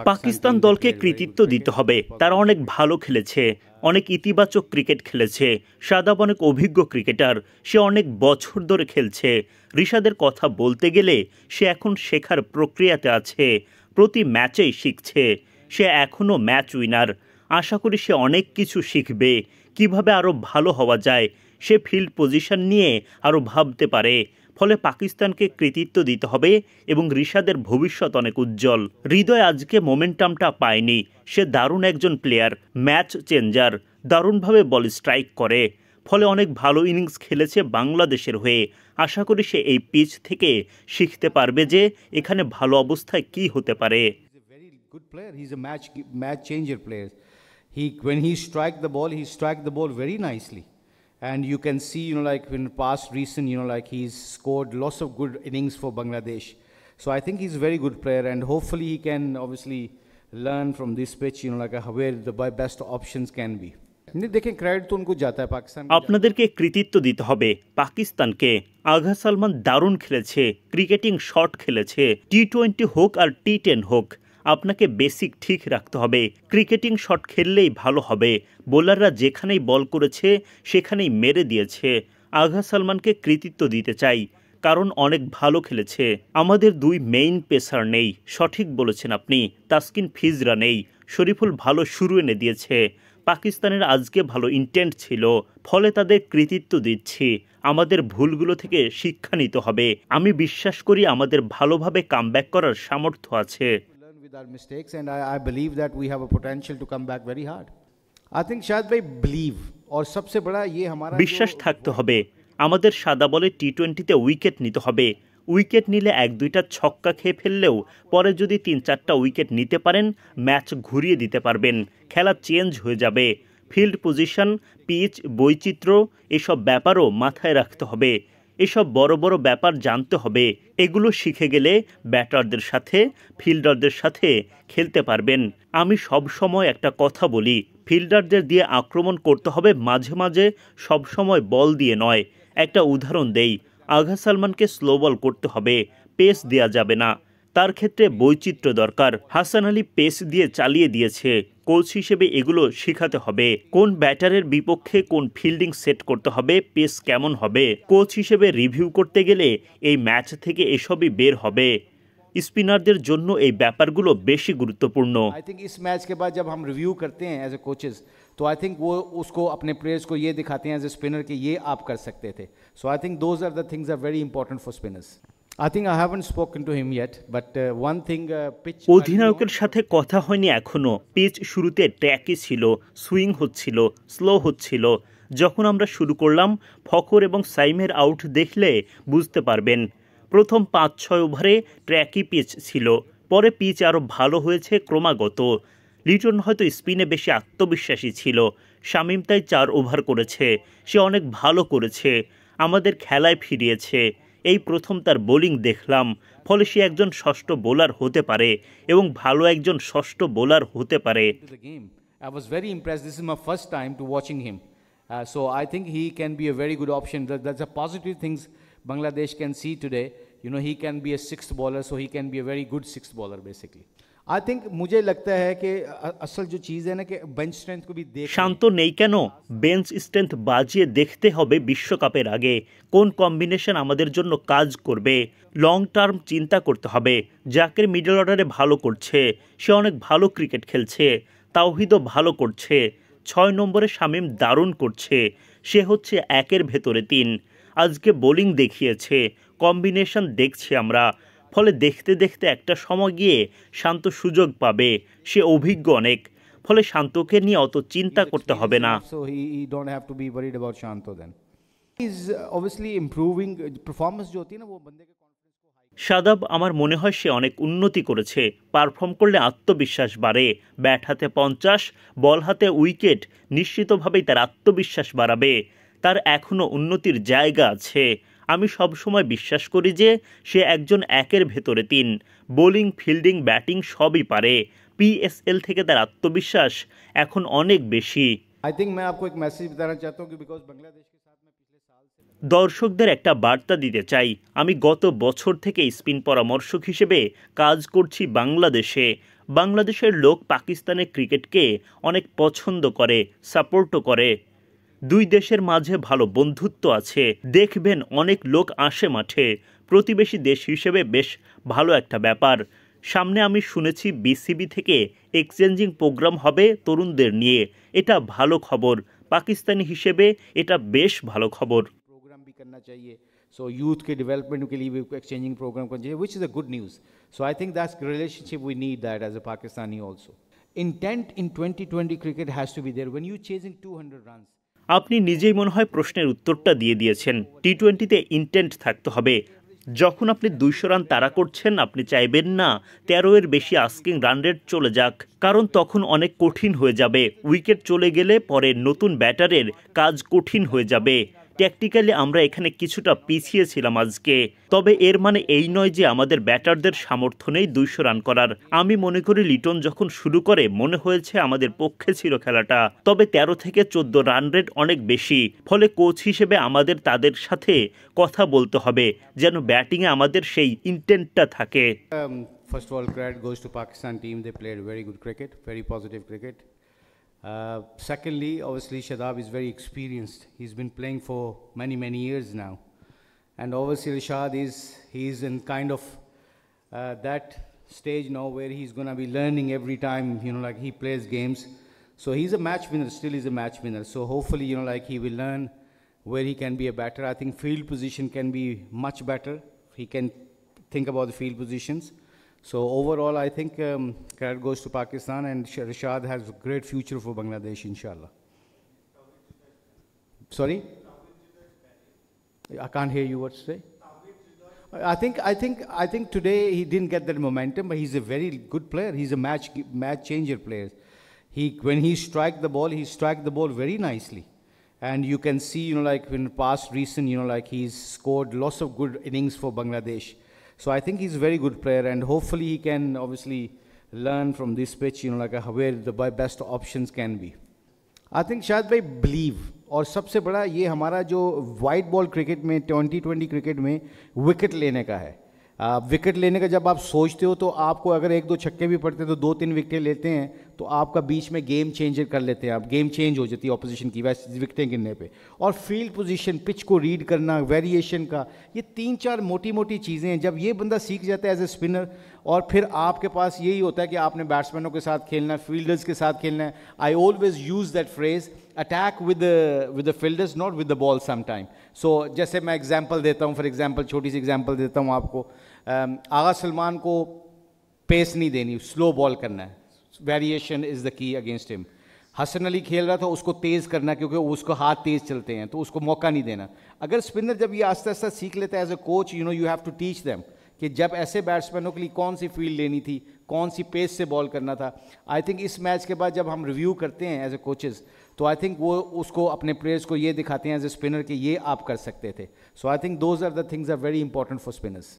পাকিস্তান দলকে কৃতিত্ব দিতে হবে। তারা অনেক ভালো খেলেছে, অনেক ইতিবাচক ক্রিকেট খেলেছে। শাদাব অনেক অভিজ্ঞ ক্রিকেটার, সে অনেক বছর ধরে খেলছে। রিশাদের কথা বলতে গেলে সে এখন শেখার প্রক্রিয়াতে আছে, প্রতি ম্যাচেই শিখছে। সে এখনও ম্যাচ উইনার। আশা করি সে অনেক কিছু শিখবে, কিভাবে আরও ভালো হওয়া যায়। সে ফিল্ড পজিশন নিয়ে আরও ভাবতে পারে। ফলে পাকিস্তানকে কৃতিত্ব দিতে হবে এবং রিশাদের ভবিষ্যৎ অনেক উজ্জ্বল। হৃদয় আজকে মোমেন্টামটা পায়নি। সে দারুণ একজন প্লেয়ার, ম্যাচ চেঞ্জার, দারুণভাবে বল স্ট্রাইক করে। ফলে অনেক ভালো ইনিংস খেলেছে বাংলাদেশের হয়ে। আশা করি সে এই পিচ থেকে শিখতে পারবে যে এখানে ভালো অবস্থায় কি হতে পারে। When he strike the ball very nicely. And you can see, like in past recent, like he's scored lots of good innings for Bangladesh. So I think he's a very good player, and hopefully he can obviously learn from this pitch, like where the best options can be. देखें credit तो उनको जाता है पाकिस्तान। আপনাদেরকে কৃতিত্ব দিতে হবে পাকিস্তানকে। আগা সালমান দারুণ খেলেছে, ক্রিকেটিং শট খেলেছে। টি-20 হোক আর টি-10 হোক, আপনাকে বেসিক ঠিক রাখতে হবে। ক্রিকেটিং শট খেললেই ভালো হবে। বোলাররা যেখানেই বল করেছে সেখানেই মেরে দিয়েছে। আগা সালমানকে কৃতিত্ব দিতে চাই, কারণ অনেক ভালো খেলেছে। আমাদের দুই মেইন পেসার নেই, সঠিক বলেছেন আপনি। তাসকিন ফিজরা নেই, শরীফুল ভালো শুরু এনে দিয়েছে। পাকিস্তানের আজকে ভালো ইন্টেন্ট ছিল, ফলে তাদের কৃতিত্ব দিচ্ছি। আমাদের ভুলগুলো থেকে শিক্ষা নিতে হবে। আমি বিশ্বাস করি আমাদের ভালোভাবে কামব্যাক করার সামর্থ্য আছে। With our mistakes, and I believe that we have a potential to come back very hard. I think शायद भाई believe और सबसे बड़ा ये हमारा বিশ্বাস থাকতে হবে। আমাদের সাদা বলে টি-20তে উইকেট নিতে হবে। উইকেট নিলে 1-2টা ছক্কা খেয়ে ফেললেও পরে যদি 3-4টা উইকেট নিতে পারেন, ম্যাচ ঘুরিয়ে দিতে পারবেন। খেলা চেঞ্জ হয়ে যাবে। ফিল্ড পজিশন, পিচ, বৈচিত্র্য এসব ব্যাপারও মাথায় রাখতে হবে। এসব বড় বড় ব্যাপার জানতে হবে। এগুলো শিখে গেলে ব্যাটারদের সাথে, ফিল্ডারদের সাথে খেলতে পারবেন। আমি সব সময় একটা কথা বলি, ফিল্ডারদের দিয়ে আক্রমণ করতে হবে মাঝে মাঝে, সব সময় বল দিয়ে নয়। একটা উদাহরণ দেই, আগা সালমানকে স্লো বল করতে হবে, পেস দেয়া যাবে না। তার ক্ষেত্রে বৈচিত্র্য দরকার। হাসান আলী পেস দিয়ে চালিয়ে দিয়েছে। কোচ হিসেবে এগুলো শেখাতে হবে। কোন ব্যাটারের বিপক্ষে কোন ফিল্ডিং সেট করতে হবে, পেস কেমন হবে। কোচ হিসেবে রিভিউ করতে গেলে এই ম্যাচ থেকে এসবই বের হবে। স্পিনারদের জন্য এই ব্যাপারগুলো বেশি গুরুত্বপূর্ণ। आई थिंक इस मैच के बाद जब हम रिव्यू करते हैं एज ए कोचेस, तो आई थिंक वो उसको अपने प्लेयर्स को ये दिखाते हैं एज ए स्पिनर कि ये आप कर सकते थे। So I think those are the things are very important for spinners. I think I haven't spoken to him yet, but one thing pitch অধিনায়কের সাথে কথা হয়নি এখনো। পিচ শুরুতে ট্র্যাকি ছিল, সুইং হচ্ছিল, স্লো হচ্ছিল। যখন আমরা শুরু করলাম, ফখর এবং সাইমের আউট দেখলে বুঝতে পারবেন। প্রথম 5-6 ওভারে ট্র্যাকি পিচ ছিল, পরে পিচ আরও ভালো হয়েছে ক্রমাগত। লিটন হয়তো স্পিনে বেশি আত্মবিশ্বাসী ছিল। শামীম তাই 4 ওভার করেছে, সে অনেক ভালো করেছে, আমাদের খেলায় ফিরিয়েছে। এই প্রথম তার বোলিং দেখলাম, ফলে সে একজন ষষ্ঠ বোলার হতে পারে এবং ভালো একজন ষষ্ঠ বোলার হতে পারে। I was very impressed. This is my first time to watching him. So I think he can be a very good option. That's a positive things Bangladesh can see today. He can be a sixth bowler, so he can be a very good sixth bowler basically. I think मुझे लगता है कि असल जो चीज़ है ना कि bench strength को भी देख। শান্ত নেই কেন? বেঞ্চ স্ট্রেংথ বাজিয়ে দেখতে হবে বিশ্বকাপের আগে কোন কম্বিনেশন আমাদের জন্য কাজ করবে। লং টার্ম চিন্তা করতে হবে। জাকের মিডল অর্ডারে ভালো করছে, সে অনেক ভালো ক্রিকেট খেলছে। তাওহিদও ভালো করছে। 6 নম্বরে শামীম দারুণ করছে, সে হচ্ছে 1-এর ভেতরে 3। আজকে বোলিং দেখিয়েছে, কম্বিনেশন দেখছি আমরা। ফলে দেখতে দেখতে একটা সময় গিয়ে শান্ত সুযোগ পাবে। সে অভিজ্ঞ অনেক, ফলে শান্তকে নিয়ে অত চিন্তা করতে হবে না। So he don't have to be worried about Shanto then. He's obviously improving performance जो होती है ना वो बंदे के confidence को high। শাদাব আমার মনে হয় সে অনেক উন্নতি করেছে। পারফর্ম করলে আত্মবিশ্বাস বাড়ে। ব্যাট হাতে 50, বল হাতে উইকেট, নিশ্চিতভাবেই তার আত্মবিশ্বাস বাড়াবে। তার এখনও উন্নতির জায়গা আছে। আমি সব সময় বিশ্বাস করি যে সে একজন 1-এর ভেতরে 3। বোলিং, ফিল্ডিং, ব্যাটিং সবই পারে। পিএসএল থেকে তার আত্মবিশ্বাস এখন অনেক বেশি। आई थिंक मैं आपको एक मैसेज बताना चाहता हूँ कि बिकॉज बांग्लादेश के साथ मैं पिछले साल से দর্শকদের একটা বার্তা দিতে চাই, আমি গত বছর থেকে স্পিন পরামর্শক হিসেবে কাজ করছি বাংলাদেশে। বাংলাদেশের লোক পাকিস্তানের ক্রিকেটকে অনেক পছন্দ করে, সাপোর্টও করে। দুই দেশের মাঝে ভালো বন্ধুত্ব আছে, দেখবেন অনেক লোক আসে মাঠে। প্রতিবেশী দেশ হিসেবে বেশ ভালো একটা ব্যাপার। সামনে আমি শুনেছি বিসিবি থেকে এক্সচেঞ্জিং প্রোগ্রাম হবে তরুণদের নিয়ে, এটা ভালো খবর। পাকিস্তানি হিসেবে এটা বেশ ভালো খবর। प्रोग्राम भी करना चाहिए, so youth के development के लिए भी exchanging program करना चाहिए, which is a good news. So I think that's relationship, we need that as a Pakistani also. Intent in 2020 cricket has to be there when you're chasing 200 runs. আপনি নিজেই মনে হয় প্রশ্নের উত্তরটা দিয়ে দিয়েছেন। টি-20তে ইন্টেন্ট থাকতে হবে। যখন আপনি 200 রান তাড়া করছেন, আপনি চাইবেন না 13 এর বেশি আস্কিং রান রেট চলে যাক, কারণ তখন অনেক কঠিন হয়ে যাবে। উইকেট চলে গেলে পরে নতুন ব্যাটারের কাজ কঠিন হয়ে যাবে। ট্যাকটিক্যালি আমরা এখানে কিছুটা পিছিয়ে ছিলাম আজকে, তবে এর মানে এই নয় যে আমাদের ব্যাটারদের সামর্থ্য নেই 200 রান করার। আমি মনে করি লিটন যখন শুরু করে মনে হয়েছে আমাদের পক্ষে ছিল খেলাটা, তবে 13 থেকে 14 রান রেট অনেক বেশি। ফলে কোচ হিসেবে আমাদের তাদের সাথে কথা বলতে হবে যেন ব্যাটিংয়ে আমাদের সেই ইন্টেন্টটা থাকে। First of all, credit goes to Pakistan team. They played very good cricket, very positive cricket. Secondly, obviously Shadab is very experienced. He's been playing for many years now, and obviously Rashad he's in kind of that stage now where he's gonna be learning every time, like he plays games. So he's a match winner, still is a match winner. So hopefully, like he will learn where he can be a better. I think field position can be much better. He can think about the field positions. So overall, I think credit goes to Pakistan, and Rashad has a great future for Bangladesh, inshallah. Sorry? I can't hear you. What to say? I think today he didn't get that momentum, but he's a very good player. He's a match changer player. When he strike the ball very nicely. And you can see, like in past recent, like he's scored lots of good innings for Bangladesh. So I think he's a very good player, and hopefully he can obviously learn from this pitch, like where the best options can be. I think शायद भाई believe, और सबसे बड़ा ये हमारा जो white ball cricket में 2020 cricket में विकेट लेने का है। विकेट लेने का जब आप सोचते हो तो आपको अगर 1-2 छक्के भी पड़ते हैं तो 2-3 विकेटें लेते हैं तो आपका बीच में गेम चेंजर कर लेते हैं, आप गेम चेंज हो जाती है ऑपोजिशन की वैसे विकेटें गिरने पे। और फील्ड पोजीशन, पिच को रीड करना, वेरिएशन का, ये 3-4 मोटी मोटी चीज़ें हैं। जब ये बंदा सीख जाता है एज ए स्पिनर, और फिर आपके पास यही होता है कि आपने बैट्समैनों के साथ खेलना है, फील्डर्स के साथ खेलना है। I always use that phrase, attack with the fielders not with the ball sometime. So जैसे मैं एग्जांपल देता हूँ, फॉर एग्जांपल छोटी सी एग्जांपल देता हूँ आपको। आगा सलमान को पेस नहीं देनी, स्लो बॉल करना है, variation is the key against him. Hasan Ali खेल रहा था, उसको तेज़ करना है क्योंकि उसको हाथ तेज़ चलते हैं, तो उसको मौका नहीं देना। अगर स्पिनर जब ये आस्ता आस्ता सीख लेता है as a coach, you have to teach them कि जब ऐसे बैट्समैनों के लिए कौन सी फील्ड लेनी थी, कौन सी पेस से बॉल करना था। आई थिंक इस मैच के बाद जब हम रिव्यू करते हैं एज ए कोचेस, तो आई थिंक वो उसको अपने प्लेयर्स को ये दिखाते हैं एज ए स्पिनर कि ये आप कर सकते थे। So I think those are the things are very important for spinners.